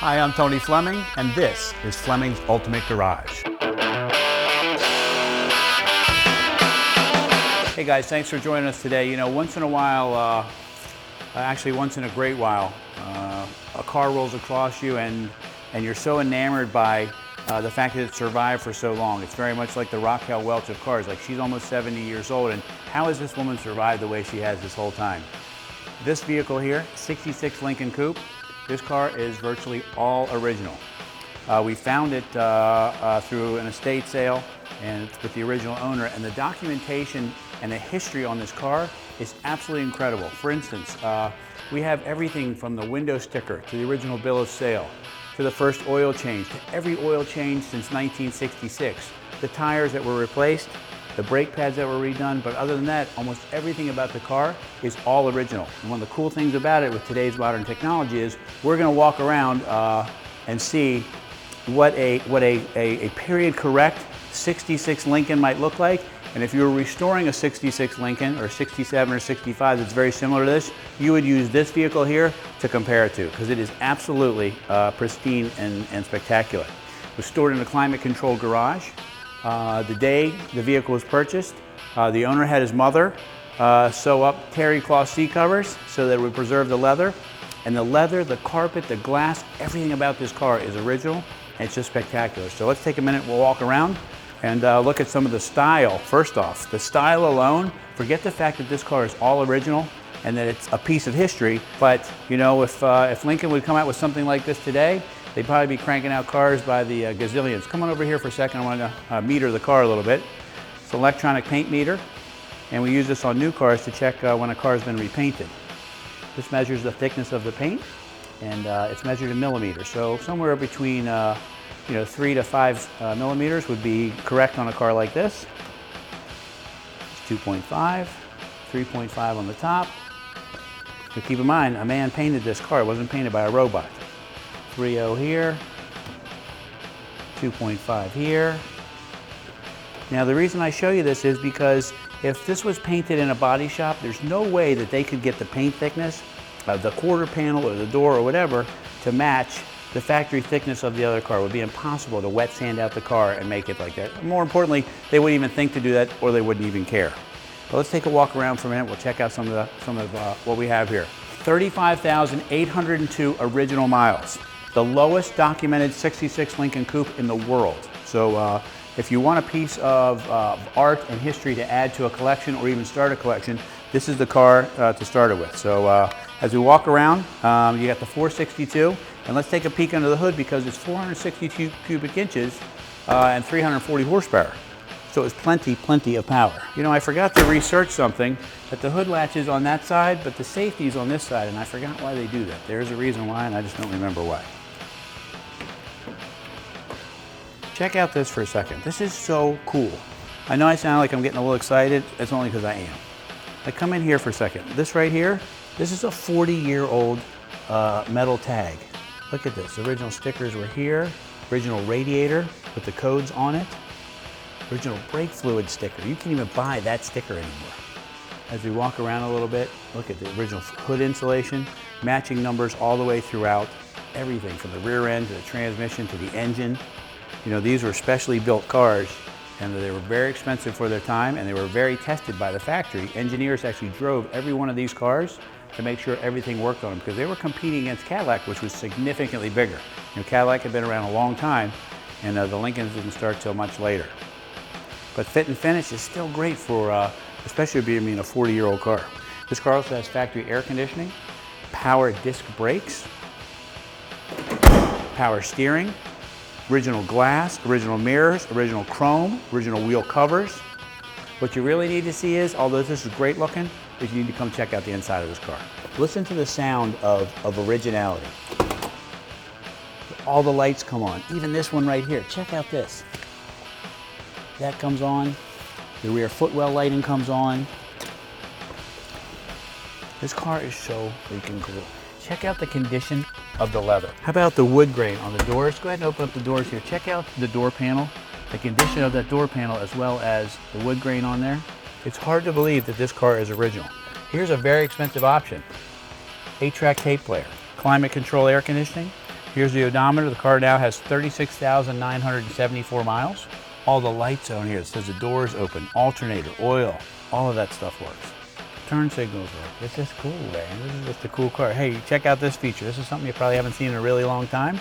Hi, I'm Tony Fleming, and this is Fleming's Ultimate Garage. Hey guys, thanks for joining us today. You know, once in a while, actually once in a great while, a car rolls across you and you're so enamored by the fact that it survived for so long. It's very much like the Raquel Welch of cars. Like, she's almost 70 years old, and how has this woman survived the way she has this whole time? This vehicle here, 66 Lincoln Coupe, this car is virtually all original. We found it through an estate sale and with the original owner, and the documentation and the history on this car is absolutely incredible. For instance, we have everything from the window sticker to the original bill of sale, to the first oil change, to every oil change since 1966, the tires that were replaced, the brake pads that were redone, but other than that, almost everything about the car is all original. And one of the cool things about it with today's modern technology is we're going to walk around and see what a period correct 66 Lincoln might look like. And if you were restoring a 66 Lincoln or 67 or 65 that's very similar to this, you would use this vehicle here to compare it to, because it is absolutely pristine and spectacular. It was stored in a climate-controlled garage. The day the vehicle was purchased, the owner had his mother sew up terry cloth seat covers so that it would preserve the leather. And the leather, the carpet, the glass, everything about this car is original, and it's just spectacular. So let's take a minute, we'll walk around and look at some of the style. First off, the style alone, forget the fact that this car is all original and that it's a piece of history, but you know, if Lincoln would come out with something like this today, they'd probably be cranking out cars by the gazillions. Come on over here for a second. I want to meter the car a little bit. It's an electronic paint meter, and we use this on new cars to check when a car has been repainted. This measures the thickness of the paint, and it's measured in millimeters. So somewhere between 3 to 5 millimeters would be correct on a car like this. It's 2.5, 3.5 on the top. But keep in mind, a man painted this car. It wasn't painted by a robot. 3.0 here, 2.5 here. Now the reason I show you this is because if this was painted in a body shop, there's no way that they could get the paint thickness of the quarter panel or the door or whatever to match the factory thickness of the other car. It would be impossible to wet sand out the car and make it like that. More importantly, they wouldn't even think to do that, or they wouldn't even care. But let's take a walk around for a minute. We'll check out some of what we have here. 35,802 original miles. The lowest documented 66 Lincoln Coupe in the world. So if you want a piece of art and history to add to a collection or even start a collection, this is the car to start it with. So as we walk around, you got the 462, and let's take a peek under the hood because it's 462 cubic inches and 340 horsepower. So it's plenty of power. You know, I forgot to research something, that the hood latch is on that side, but the safety is on this side, and I forgot why they do that. There's a reason why, and I just don't remember why. Check out this for a second. This is so cool. I know I sound like I'm getting a little excited. It's only because I am. Like, come in here for a second. This right here, this is a 40-year-old metal tag. Look at this. The original stickers were here. Original radiator with the codes on it. Original brake fluid sticker. You can't even buy that sticker anymore. As we walk around a little bit, look at the original hood insulation, matching numbers all the way throughout. Everything from the rear end to the transmission to the engine. You know, these were specially built cars, and they were very expensive for their time, and they were very tested by the factory. Engineers actually drove every one of these cars to make sure everything worked on them, because they were competing against Cadillac, which was significantly bigger. You know, Cadillac had been around a long time, and the Lincolns didn't start till much later. But fit and finish is still great for, especially being a 40-year-old car. This car also has factory air conditioning, power disc brakes, power steering, original glass, original mirrors, original chrome, original wheel covers. What you really need to see is, although this is great looking, is you need to come check out the inside of this car. Listen to the sound of originality. All the lights come on, even this one right here. Check out this. That comes on. The rear footwell lighting comes on. This car is so freaking cool. Check out the condition of the leather. How about the wood grain on the doors? Go ahead and open up the doors here. Check out the door panel, the condition of that door panel, as well as the wood grain on there. It's hard to believe that this car is original. Here's a very expensive option. 8-track tape player, climate control air conditioning, Here's the odometer. The car now has 36,974 miles. All the lights on here. It says the doors open, alternator, oil, all of that stuff works. Turn signals work. This is cool, man. This is just a cool car. Hey, check out this feature. This is something you probably haven't seen in a really long time.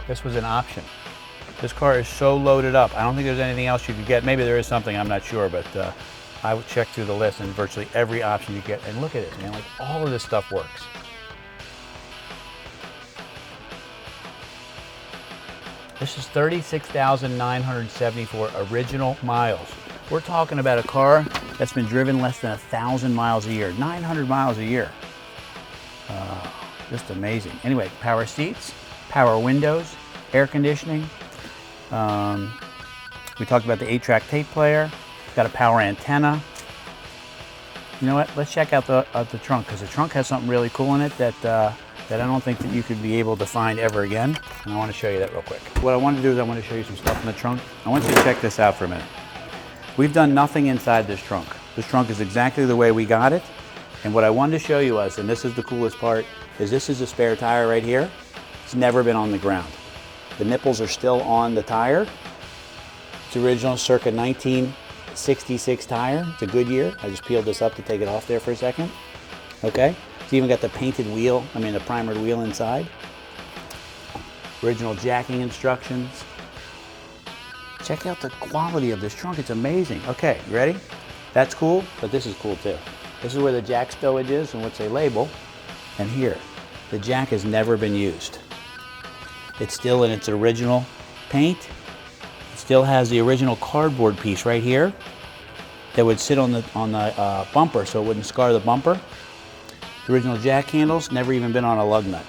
This was an option. This car is so loaded up. I don't think there's anything else you could get. Maybe there is something, I'm not sure, but I would check through the list and virtually every option you get. And look at it, man. Like, all of this stuff works. This is 36,974 original miles. We're talking about a car that's been driven less than 1,000 miles a year, 900 miles a year. Just amazing. Anyway, power seats, power windows, air conditioning. We talked about the 8-track tape player. It's got a power antenna. You know what? Let's check out the trunk, because the trunk has something really cool in it that I don't think that you could be able to find ever again. And I want to show you that real quick. What I want to do is I want to show you some stuff in the trunk. I want you to check this out for a minute. We've done nothing inside this trunk. This trunk is exactly the way we got it. And what I wanted to show you was, and this is the coolest part, is this is a spare tire right here. It's never been on the ground. The nipples are still on the tire. It's original circa 1966 tire. It's a Goodyear. I just peeled this up to take it off there for a second. Okay. It's even got the painted wheel, the primered wheel inside. Original jacking instructions. Check out the quality of this trunk, it's amazing. Okay, you ready? That's cool, but this is cool too. This is where the jack stowage is and what they label. And here, the jack has never been used. It's still in its original paint. It still has the original cardboard piece right here that would sit on the bumper so it wouldn't scar the bumper. The original jack handles, never even been on a lug nut.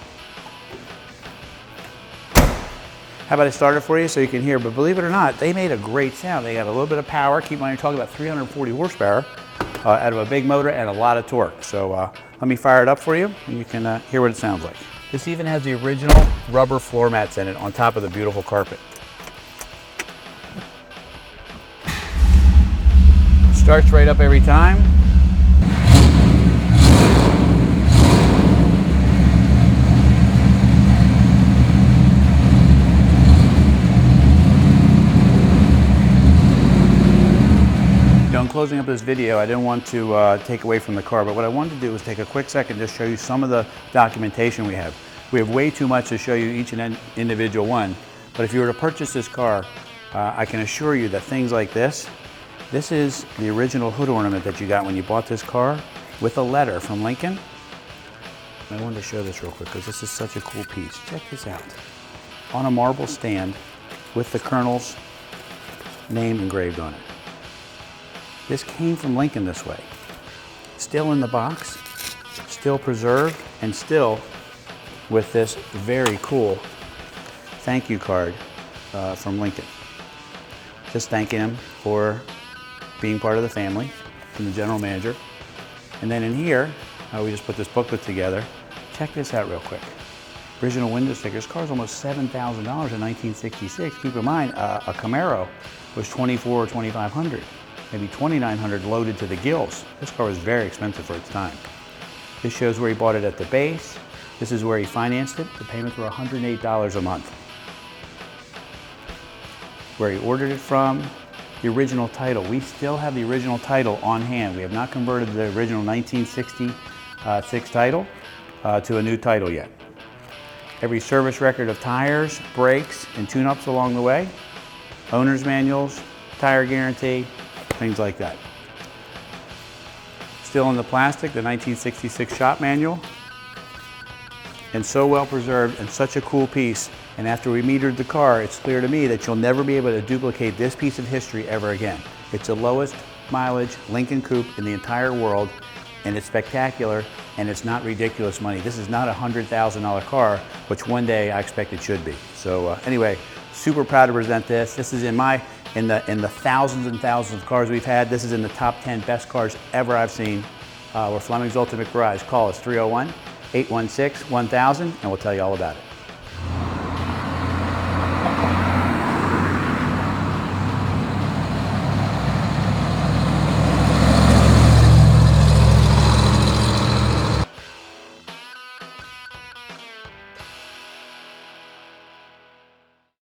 How about I start it for you so you can hear, but believe it or not, they made a great sound. They got a little bit of power. Keep in mind, you're talking about 340 horsepower out of a big motor and a lot of torque. So let me fire it up for you and you can hear what it sounds like. This even has the original rubber floor mats in it on top of the beautiful carpet. Starts right up every time. In closing up this video, I didn't want to take away from the car, but what I wanted to do was take a quick second to show you some of the documentation we have. We have way too much to show you each and individual one, but if you were to purchase this car, I can assure you that things like this is the original hood ornament that you got when you bought this car with a letter from Lincoln. I wanted to show this real quick because this is such a cool piece. Check this out. On a marble stand with the Colonel's name engraved on it. This came from Lincoln this way. Still in the box, still preserved, and still with this very cool thank you card from Lincoln. Just thanking him for being part of the family, from the general manager. And then in here, we just put this booklet together. Check this out real quick. Original window stickers. Car's almost $7,000 in 1966. Keep in mind, a Camaro was $2,400 or $2,500. Maybe $2,900 loaded to the gills. This car was very expensive for its time. This shows where he bought it at the base. This is where he financed it. The payments were $108 a month. Where he ordered it from, the original title. We still have the original title on hand. We have not converted the original 1966 title to a new title yet. Every service record of tires, brakes, and tune-ups along the way. Owner's manuals, tire guarantee, things like that. Still in the plastic, the 1966 shop manual. And so well preserved and such a cool piece. And after we metered the car, it's clear to me that you'll never be able to duplicate this piece of history ever again. It's the lowest mileage Lincoln Coupe in the entire world, and it's spectacular, and it's not ridiculous money. This is not a $100,000 car, which one day I expect it should be. So anyway, super proud to present this. This is in the thousands and thousands of cars we've had. This is in the top 10 best cars ever I've seen. We're Fleming's Ultimate Garage. Call us 301-816-1000 and we'll tell you all about it.